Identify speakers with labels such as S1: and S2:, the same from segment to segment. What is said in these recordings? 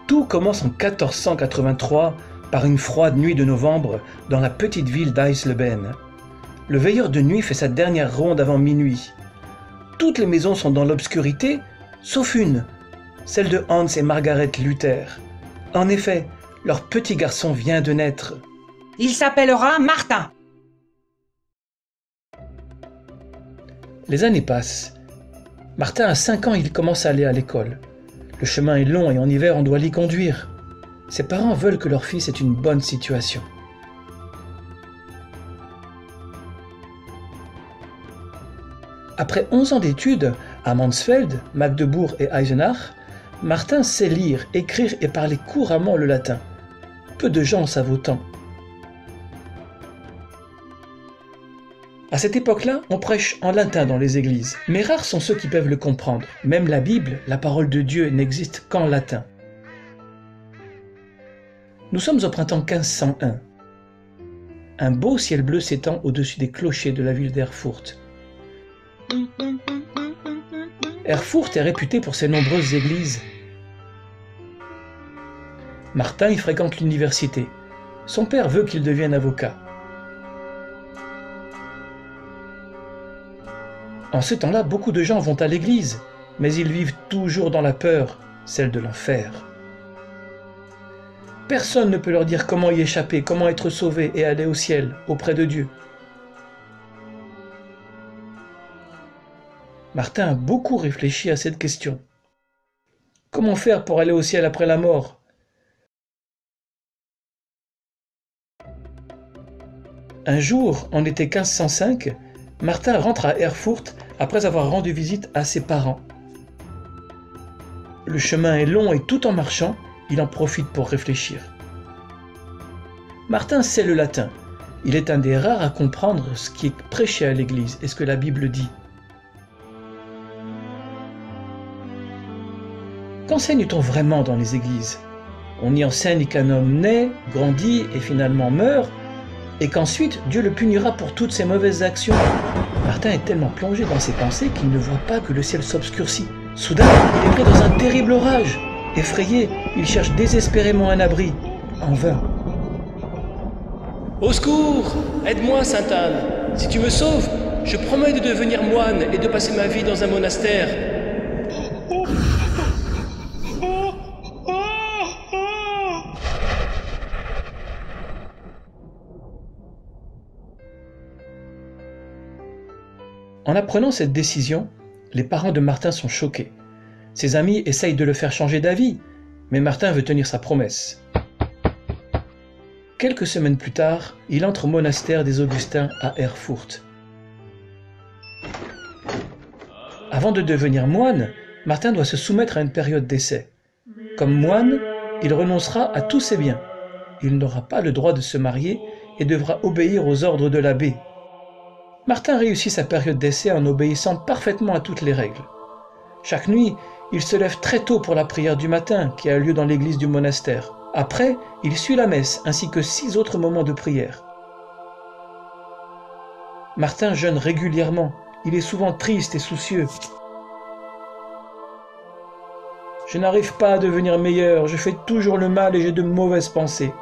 S1: Tout commence en 1483 par une froide nuit de novembre dans la petite ville d'Eisleben. Le veilleur de nuit fait sa dernière ronde avant minuit. Toutes les maisons sont dans l'obscurité, sauf une, celle de Hans et Margaret Luther. En effet, leur petit garçon vient de naître.
S2: Il s'appellera Martin.
S1: Les années passent. Martin a 5 ans et il commence à aller à l'école. Le chemin est long et en hiver on doit l'y conduire. Ses parents veulent que leur fils ait une bonne situation. Après 11 ans d'études à Mansfeld, Magdebourg et Eisenach, Martin sait lire, écrire et parler couramment le latin. Peu de gens savent autant. À cette époque-là, on prêche en latin dans les églises, mais rares sont ceux qui peuvent le comprendre. Même la Bible, la parole de Dieu, n'existe qu'en latin. Nous sommes au printemps 1501. Un beau ciel bleu s'étend au-dessus des clochers de la ville d'Erfurt. Erfurt est réputée pour ses nombreuses églises. Martin y fréquente l'université. Son père veut qu'il devienne avocat. En ce temps-là, beaucoup de gens vont à l'église, mais ils vivent toujours dans la peur, celle de l'enfer. Personne ne peut leur dire comment y échapper, comment être sauvé et aller au ciel, auprès de Dieu. Martin a beaucoup réfléchi à cette question. Comment faire pour aller au ciel après la mort? Un jour, en été 1505, Martin rentre à Erfurt après avoir rendu visite à ses parents. Le chemin est long et tout en marchant, il en profite pour réfléchir. Martin sait le latin. Il est un des rares à comprendre ce qui est prêché à l'église et ce que la Bible dit. Qu'enseigne-t-on vraiment dans les églises? On y enseigne qu'un homme naît, grandit et finalement meurt, et qu'ensuite Dieu le punira pour toutes ses mauvaises actions. Martin est tellement plongé dans ses pensées qu'il ne voit pas que le ciel s'obscurcit. Soudain, il est pris dans un terrible orage. Effrayé, il cherche désespérément un abri. En vain. Au secours! Aide-moi, Sainte Anne! Si tu me sauves, je promets de devenir moine et de passer ma vie dans un monastère. En apprenant cette décision, les parents de Martin sont choqués. Ses amis essayent de le faire changer d'avis, mais Martin veut tenir sa promesse. Quelques semaines plus tard, il entre au monastère des Augustins à Erfurt. Avant de devenir moine, Martin doit se soumettre à une période d'essai. Comme moine, il renoncera à tous ses biens. Il n'aura pas le droit de se marier et devra obéir aux ordres de l'abbé. Martin réussit sa période d'essai en obéissant parfaitement à toutes les règles. Chaque nuit, il se lève très tôt pour la prière du matin qui a lieu dans l'église du monastère. Après, il suit la messe ainsi que 6 autres moments de prière. Martin jeûne régulièrement. Il est souvent triste et soucieux. Je n'arrive pas à devenir meilleur, je fais toujours le mal et j'ai de mauvaises pensées.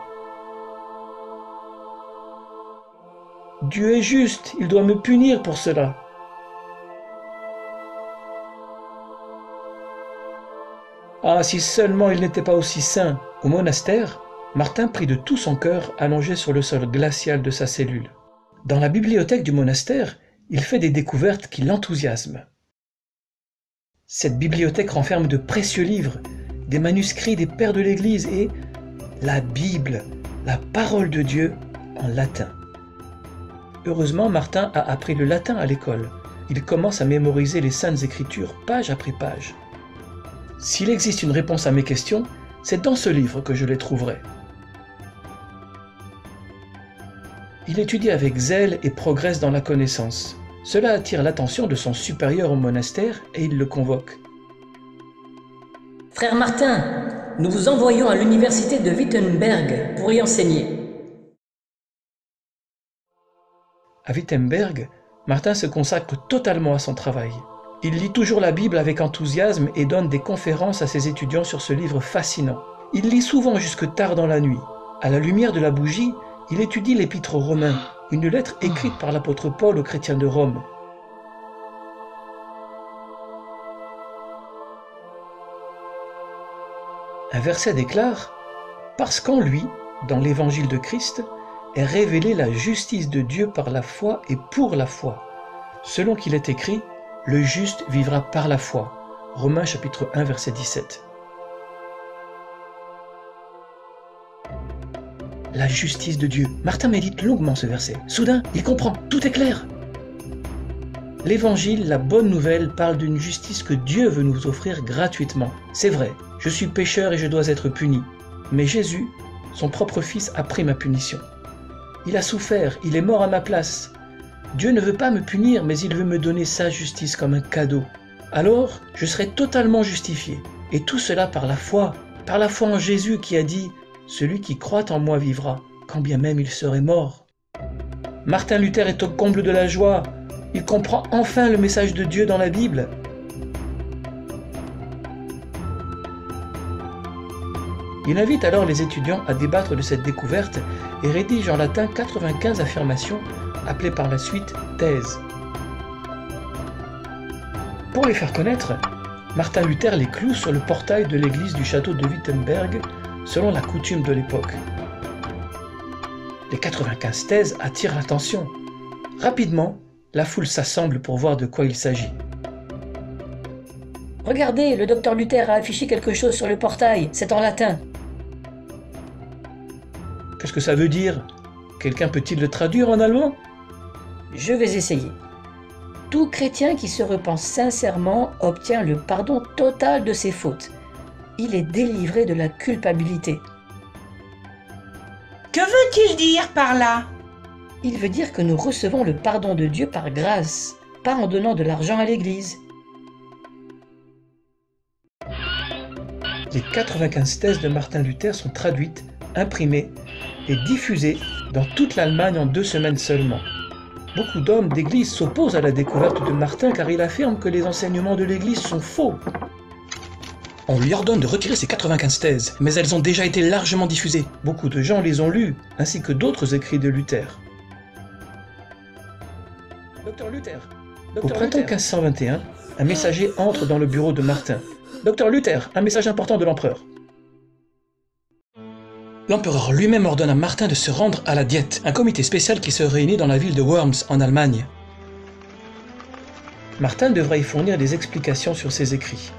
S1: Dieu est juste, il doit me punir pour cela. Ah, si seulement il n'était pas aussi saint. Au monastère, Martin prie de tout son cœur allongé sur le sol glacial de sa cellule. Dans la bibliothèque du monastère, il fait des découvertes qui l'enthousiasment. Cette bibliothèque renferme de précieux livres, des manuscrits des pères de l'Église et la Bible, la parole de Dieu en latin. Heureusement, Martin a appris le latin à l'école. Il commence à mémoriser les Saintes Écritures page après page. S'il existe une réponse à mes questions, c'est dans ce livre que je les trouverai. Il étudie avec zèle et progresse dans la connaissance. Cela attire l'attention de son supérieur au monastère et il le convoque.
S3: Frère Martin, nous vous envoyons à l'université de Wittenberg pour y enseigner.
S1: À Wittenberg, Martin se consacre totalement à son travail. Il lit toujours la Bible avec enthousiasme et donne des conférences à ses étudiants sur ce livre fascinant. Il lit souvent jusque tard dans la nuit. À la lumière de la bougie, il étudie l'Épître aux Romains, une lettre écrite par l'apôtre Paul aux chrétiens de Rome. Un verset déclare « Parce qu'en lui, dans l'évangile de Christ, est révélée la justice de Dieu par la foi et pour la foi. Selon qu'il est écrit, le juste vivra par la foi. » Romains chapitre 1 verset 17. La justice de Dieu. Martin médite longuement ce verset. Soudain, il comprend, tout est clair. L'évangile, la bonne nouvelle, parle d'une justice que Dieu veut nous offrir gratuitement. C'est vrai, je suis pécheur et je dois être puni. Mais Jésus, son propre Fils, a pris ma punition. Il a souffert, il est mort à ma place. Dieu ne veut pas me punir, mais il veut me donner sa justice comme un cadeau. Alors, je serai totalement justifié. Et tout cela par la foi en Jésus qui a dit « Celui qui croit en moi vivra, quand bien même il serait mort. » Martin Luther est au comble de la joie. Il comprend enfin le message de Dieu dans la Bible. Il invite alors les étudiants à débattre de cette découverte et rédige en latin 95 affirmations, appelées par la suite thèses. Pour les faire connaître, Martin Luther les cloue sur le portail de l'église du château de Wittenberg, selon la coutume de l'époque. Les 95 thèses attirent l'attention. Rapidement, la foule s'assemble pour voir de quoi il s'agit.
S3: Regardez, le docteur Luther a affiché quelque chose sur le portail, c'est en latin.
S1: Qu'est-ce que ça veut dire? Quelqu'un peut-il le traduire en allemand?
S3: Je vais essayer. Tout chrétien qui se repent sincèrement obtient le pardon total de ses fautes. Il est délivré de la culpabilité.
S2: Que veut-il dire par là?
S3: Il veut dire que nous recevons le pardon de Dieu par grâce, pas en donnant de l'argent à l'Église.
S1: Les 95 thèses de Martin Luther sont traduites, imprimées et diffusées dans toute l'Allemagne en 2 semaines seulement. Beaucoup d'hommes d'Église s'opposent à la découverte de Martin car il affirme que les enseignements de l'Église sont faux. On lui ordonne de retirer ces 95 thèses, mais elles ont déjà été largement diffusées. Beaucoup de gens les ont lues, ainsi que d'autres écrits de Luther. Docteur Luther. Au printemps 1521, un messager entre dans le bureau de Martin. Docteur Luther, un message important de l'empereur. L'empereur lui-même ordonne à Martin de se rendre à la Diète, un comité spécial qui se réunit dans la ville de Worms, en Allemagne. Martin devra y fournir des explications sur ses écrits.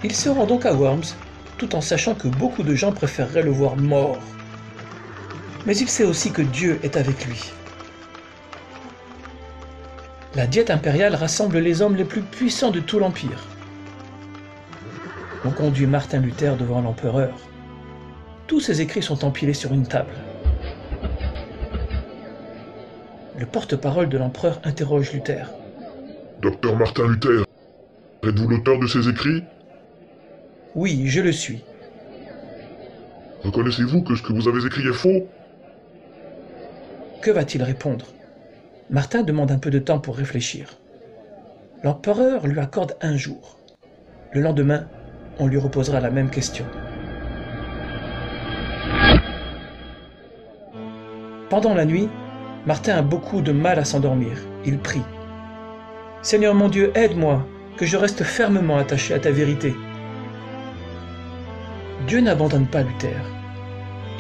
S1: Il se rend donc à Worms, tout en sachant que beaucoup de gens préféreraient le voir mort. Mais il sait aussi que Dieu est avec lui. La Diète impériale rassemble les hommes les plus puissants de tout l'Empire. On conduit Martin Luther devant l'empereur. Tous ses écrits sont empilés sur une table. Le porte-parole de l'empereur interroge Luther.
S4: « Docteur Martin Luther, êtes-vous l'auteur de ces écrits ?»«
S1: Oui, je le suis. »«
S4: Reconnaissez-vous que ce que vous avez écrit est faux ?»
S1: Que va-t-il répondre? Martin demande un peu de temps pour réfléchir. L'empereur lui accorde 1 jour. Le lendemain, on lui reposera la même question. Pendant la nuit, Martin a beaucoup de mal à s'endormir. Il prie. « Seigneur mon Dieu, aide-moi, que je reste fermement attaché à ta vérité. » Dieu n'abandonne pas Luther.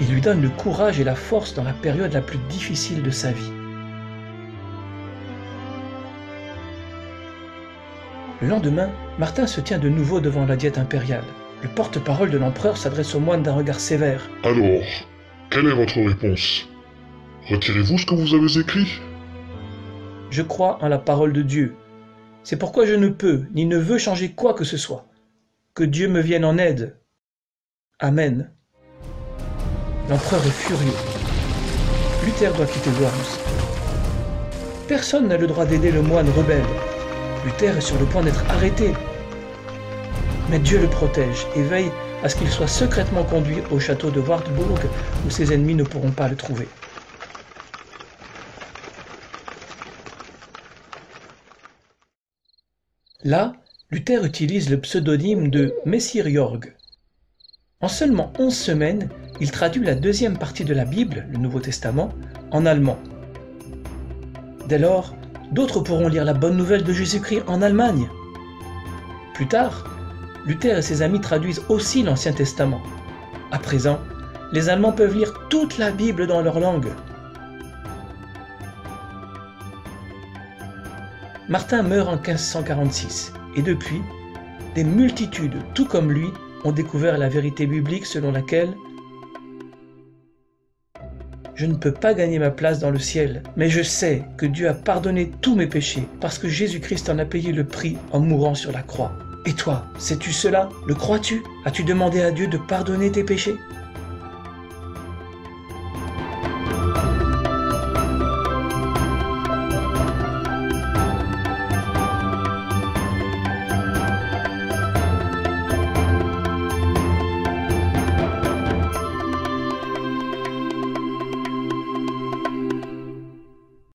S1: Il lui donne le courage et la force dans la période la plus difficile de sa vie. Le lendemain, Martin se tient de nouveau devant la Diète impériale. Le porte-parole de l'empereur s'adresse au moine d'un regard sévère.
S4: « Alors, quelle est votre réponse? Retirez-vous ce que vous avez écrit ?»«
S1: Je crois en la parole de Dieu. C'est pourquoi je ne peux ni ne veux changer quoi que ce soit. Que Dieu me vienne en aide. Amen. » L'empereur est furieux. Luther doit quitter Worms. Personne n'a le droit d'aider le moine rebelle. Luther est sur le point d'être arrêté. Mais Dieu le protège et veille à ce qu'il soit secrètement conduit au château de Wartburg où ses ennemis ne pourront pas le trouver. Là, Luther utilise le pseudonyme de Messire Jorg. En seulement 11 semaines, il traduit la deuxième partie de la Bible, le Nouveau Testament, en allemand. Dès lors, d'autres pourront lire la bonne nouvelle de Jésus-Christ en Allemagne. Plus tard, Luther et ses amis traduisent aussi l'Ancien Testament. À présent, les Allemands peuvent lire toute la Bible dans leur langue. Martin meurt en 1546 et depuis, des multitudes, tout comme lui, ont découvert la vérité biblique selon laquelle « Je ne peux pas gagner ma place dans le ciel, mais je sais que Dieu a pardonné tous mes péchés parce que Jésus-Christ en a payé le prix en mourant sur la croix. Et toi, sais-tu cela? Le crois-tu? As-tu demandé à Dieu de pardonner tes péchés ?»